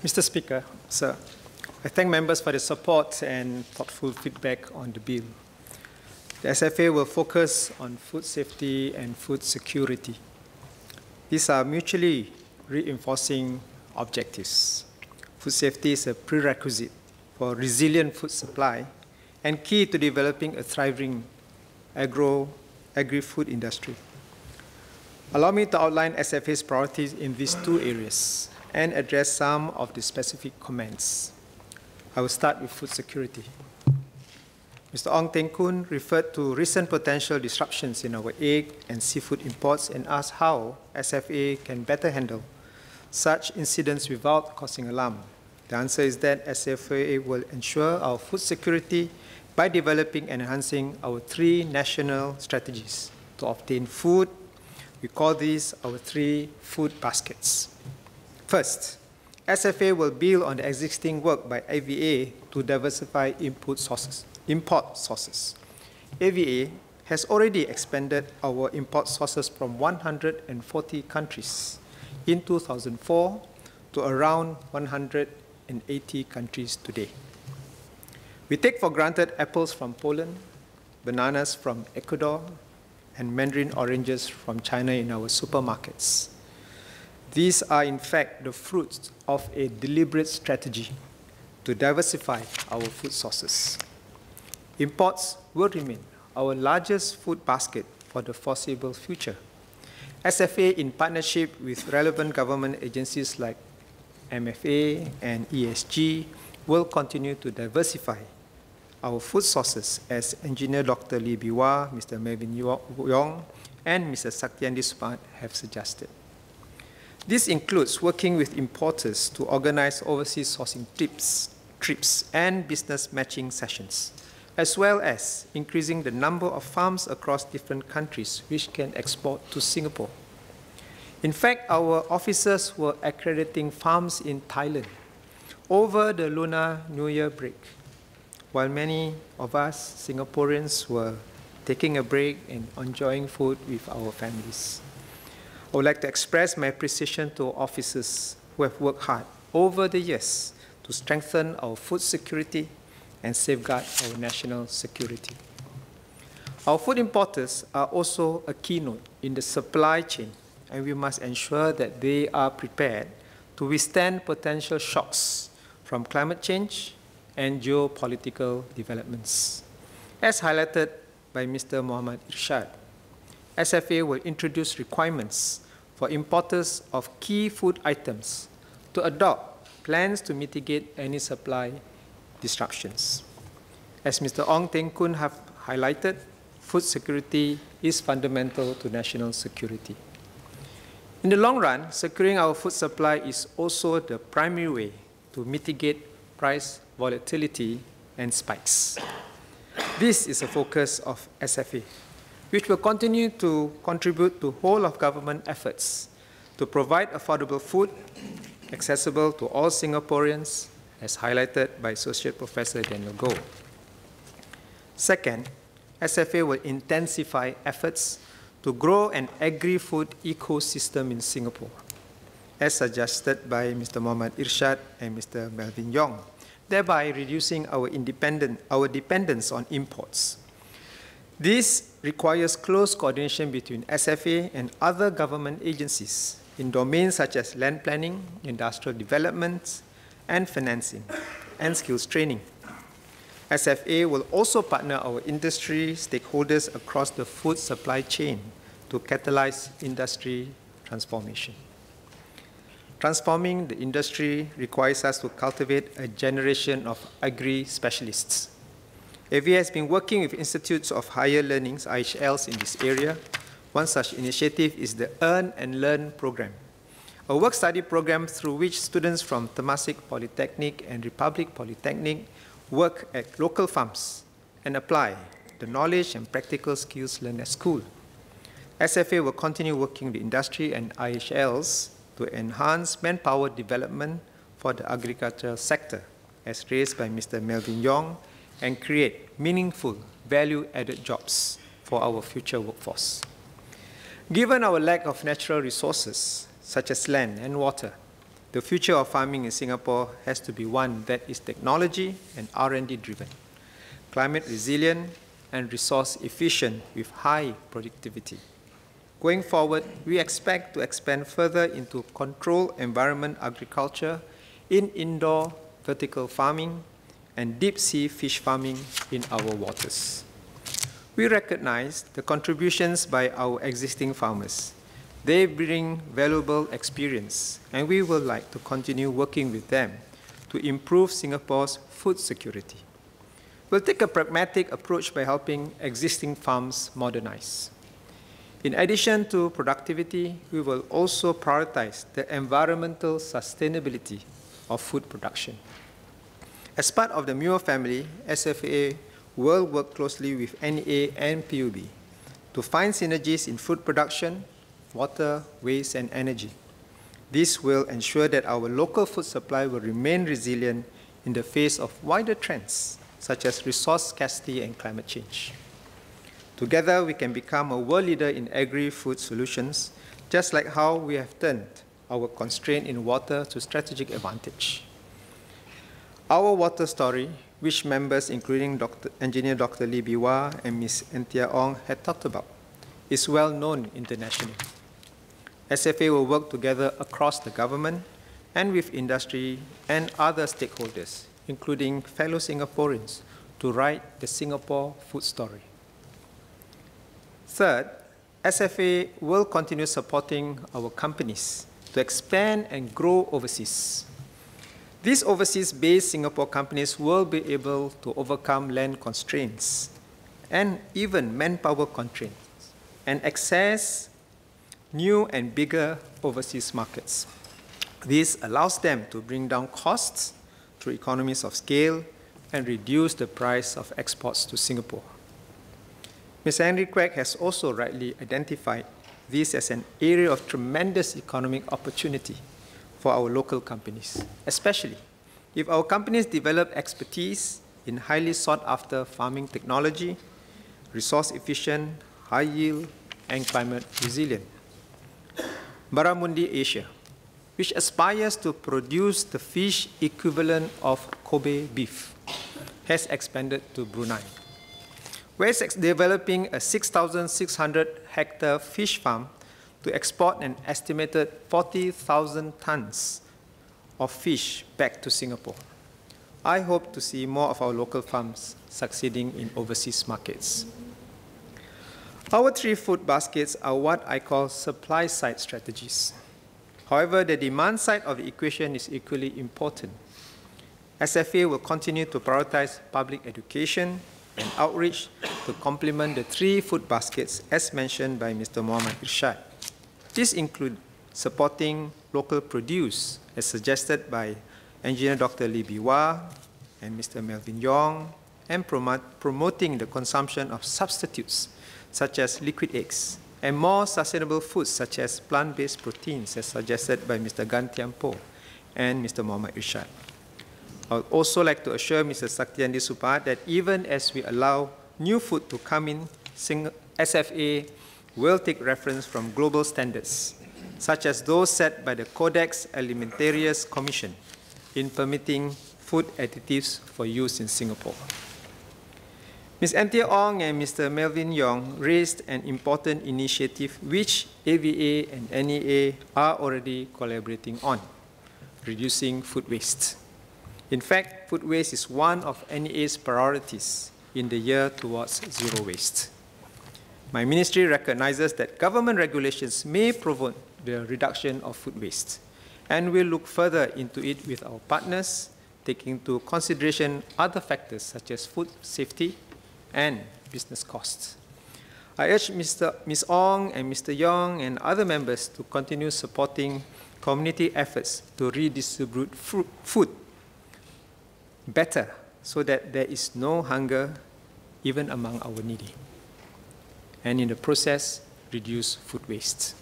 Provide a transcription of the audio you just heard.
Mr. Speaker, sir, I thank members for the support and thoughtful feedback on the bill. The SFA will focus on food safety and food security. These are mutually reinforcing objectives. Food safety is a prerequisite for resilient food supply and key to developing a thriving agri-food industry. Allow me to outline SFA's priorities in these two areas and address some of the specific comments. I will start with food security. Mr. Ong Teng Koon referred to recent potential disruptions in our egg and seafood imports and asked how SFA can better handle such incidents without causing alarm. The answer is that SFA will ensure our food security by developing and enhancing our 3 national strategies to obtain food. We call these our 3 food baskets. First, SFA will build on the existing work by AVA to diversify import sources. AVA has already expanded our import sources from 140 countries in 2004 to around 180 countries today. We take for granted apples from Poland, bananas from Ecuador, and mandarin oranges from China in our supermarkets. These are, in fact, the fruits of a deliberate strategy to diversify our food sources. Imports will remain our largest food basket for the foreseeable future. SFA, in partnership with relevant government agencies like MFA and ESG, will continue to diversify our food sources, as Engineer Dr. MEWR, Mr. MEWR, and Mr. Saktiandi Supaat have suggested. This includes working with importers to organize overseas sourcing trips and business matching sessions, as well as increasing the number of farms across different countries which can export to Singapore. In fact, our officers were accrediting farms in Thailand over the Lunar New Year break, while many of us Singaporeans were taking a break and enjoying food with our families. I would like to express my appreciation to officers who have worked hard over the years to strengthen our food security and safeguard our national security. Our food importers are also a keynote in the supply chain, and we must ensure that they are prepared to withstand potential shocks from climate change and geopolitical developments. As highlighted by Mr. Muhammad Irshad, SFA will introduce requirements for importers of key food items to adopt plans to mitigate any supply disruptions. As Mr. Ong Teng Koon have highlighted, food security is fundamental to national security. In the long run, securing our food supply is also the primary way to mitigate price volatility and spikes. This is a focus of SFA, which will continue to contribute to whole-of-government efforts to provide affordable food accessible to all Singaporeans, as highlighted by Associate Professor Daniel Goh. Second, SFA will intensify efforts to grow an agri-food ecosystem in Singapore, as suggested by Mr. Muhammad Irshad and Mr. Melvin Yong, thereby reducing our dependence on imports. This requires close coordination between SFA and other government agencies in domains such as land planning, industrial development, and financing, and skills training. SFA will also partner our industry stakeholders across the food supply chain to catalyze industry transformation. Transforming the industry requires us to cultivate a generation of agri-specialists. AVA has been working with institutes of higher learnings, IHLs, in this area. One such initiative is the Earn and Learn program, a work-study program through which students from Temasek Polytechnic and Republic Polytechnic work at local farms and apply the knowledge and practical skills learned at school. SFA will continue working with the industry and IHLs to enhance manpower development for the agricultural sector, as raised by Mr. Melvin Yong, and create meaningful value-added jobs for our future workforce. Given our lack of natural resources, such as land and water, the future of farming in Singapore has to be one that is technology and R&D driven, climate resilient, and resource efficient with high productivity. Going forward, we expect to expand further into controlled environment agriculture in indoor vertical farming and deep-sea fish farming in our waters. We recognize the contributions by our existing farmers. They bring valuable experience, and we would like to continue working with them to improve Singapore's food security. We'll take a pragmatic approach by helping existing farms modernize. In addition to productivity, we will also prioritize the environmental sustainability of food production. As part of the MEWR family, SFA will work closely with NEA and PUB to find synergies in food production, water, waste, and energy. This will ensure that our local food supply will remain resilient in the face of wider trends, such as resource scarcity and climate change. Together, we can become a world leader in agri-food solutions, just like how we have turned our constraint in water to strategic advantage. Our water story, which members including Engineer Dr. Lee Biwa and Ms. Anthea Ong had talked about, is well known internationally. SFA will work together across the government and with industry and other stakeholders, including fellow Singaporeans, to write the Singapore food story. Third, SFA will continue supporting our companies to expand and grow overseas. These overseas-based Singapore companies will be able to overcome land constraints and even manpower constraints and access new and bigger overseas markets. This allows them to bring down costs through economies of scale and reduce the price of exports to Singapore. Ms. Henry Craig has also rightly identified this as an area of tremendous economic opportunity for our local companies, especially if our companies develop expertise in highly sought-after farming technology, resource-efficient, high-yield, and climate-resilient. Barramundi Asia, which aspires to produce the fish equivalent of Kobe beef, has expanded to Brunei, where it's developing a 6,600-hectare fish farm to export an estimated 40,000 tons of fish back to Singapore. I hope to see more of our local farms succeeding in overseas markets. Our three food baskets are what I call supply-side strategies. However, the demand side of the equation is equally important. SFA will continue to prioritize public education and outreach to complement the three food baskets as mentioned by Mr. Muhammad Irshad. These include supporting local produce as suggested by Engineer Dr. Lee Biwa and Mr. Melvin Yong, and promoting the consumption of substitutes such as liquid eggs and more sustainable foods such as plant-based proteins as suggested by Mr. Gan Tian Po and Mr. Muhammad Irshad. I would also like to assure Mr. Saktiandi Supahat that even as we allow new food to come in, SFA will take reference from global standards, such as those set by the Codex Alimentarius Commission in permitting food additives for use in Singapore. Ms. Anthea Ong and Mr. Melvin Yong raised an important initiative which AVA and NEA are already collaborating on, reducing food waste. In fact, food waste is one of NEA's priorities in the year towards zero waste. My ministry recognizes that government regulations may promote the reduction of food waste, and will look further into it with our partners, taking into consideration other factors such as food safety and business costs. I urge Ms. Ong and Mr. Yong and other members to continue supporting community efforts to redistribute food better so that there is no hunger even among our needy, and in the process, reduce food waste.